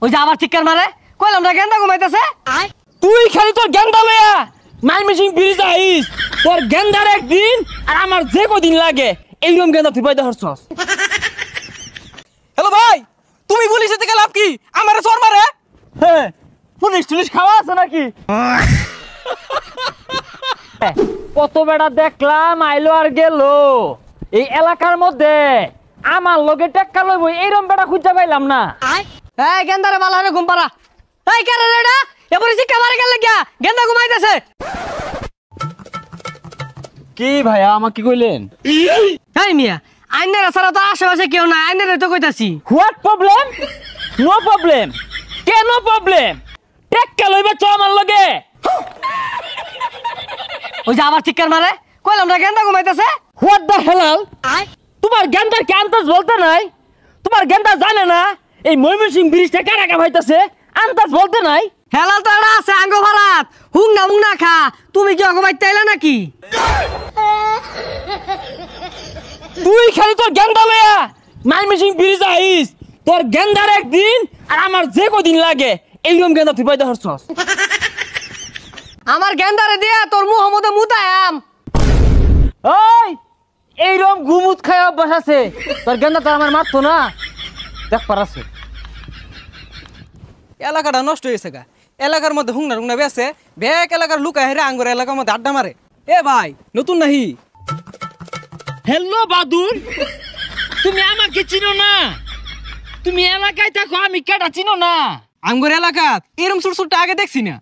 ওই যে আবার চিৎকার মারে কইলাম না গেন্দা ঘুমাইতেছে। তুই খালি তোর গেন্দা লইয়া মাইমিসিং ব্রিজ আইস, তোর গেন্দার একদিন আর আমার যে কদিন লাগে এইরকম গেন্দা তুই পাইতে হরছস। হ্যালো ভাই, তুমি পুলিশের থেকে লাভ কি? আমারে চোর মারে। হ্যাঁ, পুলিশ টুলিশ খাওয়া আছে নাকি? কত বেড়া দেখলাম আইলো আর গেল, এই এলাকার মধ্যে আমার লগে টেক্কা লইব এইরকম বেড়া খুঁজা পাইলাম না। এই গেন্দারে ভালো হবে ঘুম পাড়া। এই কেন রে এটা এবারে চিৎকার মারে গেল গিয়া গেন্দা ঘুমাইতেছে। কি ভাইয়া আমাকে কি কইলেন? এই মিয়া আইনের ছাড়া তো আশেপাশে কেউ নাই, আইনের তো কইতাছি। What problem? No problem. কেন প্রবলেম? টেক্কা লইবা চ আমার লগে। ওই যে আবার চিৎকার মারে কইলাম না গেন্দা ঘুমাইতেছে। What the Helal? তোমার গেন্দার কি আন্দাজ বলতে নাই? তোমার গেন্দা জানে না এই ময়মনসিং ব্রিজটা কারা কা হইতাছে? আন্দাজ বলতে নাই? হেলাল তো এটা আছে আঙ্গ ভারাত হুং না খা। তুমি কি ঘুমাইতে আইলা নাকি? তুই খালি তোর গেন্দা লইয়া ময়মনসিং ব্রিজ আইস, তোর গেন্দার একদিন আর আমার যে কদিন লাগে এইরকম গেন্দা তুই পাইতে হরছস। আমার গেন্দারে দিয়া তোর মুহম্মদে মুতায়াম। ওই এইরকম গুমুত খায় অভ্যাস আছে তোর, গেন্দা তোর আমার মারতো না দেখ পারাছে। এলাকাটা নষ্ট হয়েছে গা, এলাকার মধ্যে হুংনা বেছে ব্যাক এলাকার লুকা হেরে আঙ্গুর এলাকার মধ্যে আড্ডা মারে। এ ভাই নতুন নাহি? হ্যালো বাদুর, তুমি আমাকে চিনো না? তুমি এলাকায় থাকো, আমি কেটা চিনো না? আঙ্গুর এলাকা এরম সুরসুরটা আগে দেখছি না।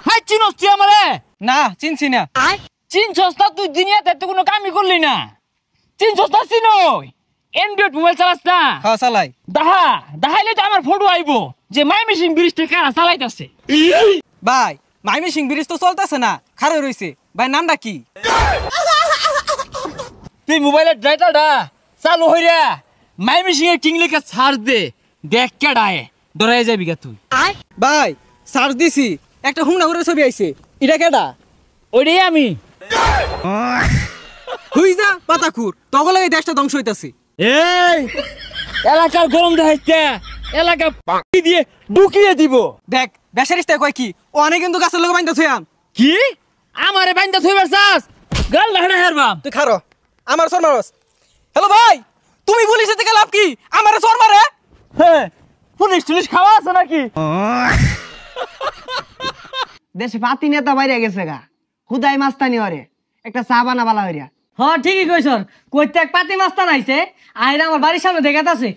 হাই চিনোস তুই আমারে? না চিনছি না। চিনছস না তুই? দুনিয়াতে তো কোনো কামই করলি না। চিনছস না? চিনই এন্ড্রয়েড মোবাইল চালাস না? হ্যাঁ চালাই। দেখাইলে তো আমার ফটো আইবো যে ময়মনসিং ব্রিজটা কারা চালাইতাছে। ভাই ময়মনসিং ব্রিজ তো চলতেছে না, খারে রইছে। ভাই নামটা কি? তুই মোবাইলের ডাটাটা চালু হইরা ময়মনসিং এর কিং লেখা সার্চ দে, দেখ কেডায় ডরাই যাবি গা তুই। ভাই সার্চ দিছি, একটা হুংনা করে ছবি আইছে। এটা কেডা? ওইটাই আমি। হুই যা পাতাকুর, তখন লাগে দেশটা ধ্বংস হইতাছে। এই এলাকার গরম দেখাইতে এলাকা পাকি দিয়ে ঢুকিয়ে দিব। দেখ বেসারিস্তা কয় কি, ও অনেক কিন্তু গাছের লোক বাইন্দা থইয়াম। কি আমারে বাইন্দা থইবার চাস? গাল লাহড়া হেরবাম। তুই খারো, আমার চোর মারস। হ্যালো ভাই, তুমি পুলিশের থেকে লাভ কি? আমারে চোর মারে। হ্যাঁ, পুলিশ টুলিশ খাওয়া আছে নাকি? দেশে পাতি নেতা বাইরে গেছে গা, হুদাই মাস্তানি হরে একটা চা বানা বালা হইরা। হ্যাঁ ঠিকই কইছর, কইতে এক পাতি মাস্তান আইছে আইরা আমার বাড়ির সামনে দেখাতাছে।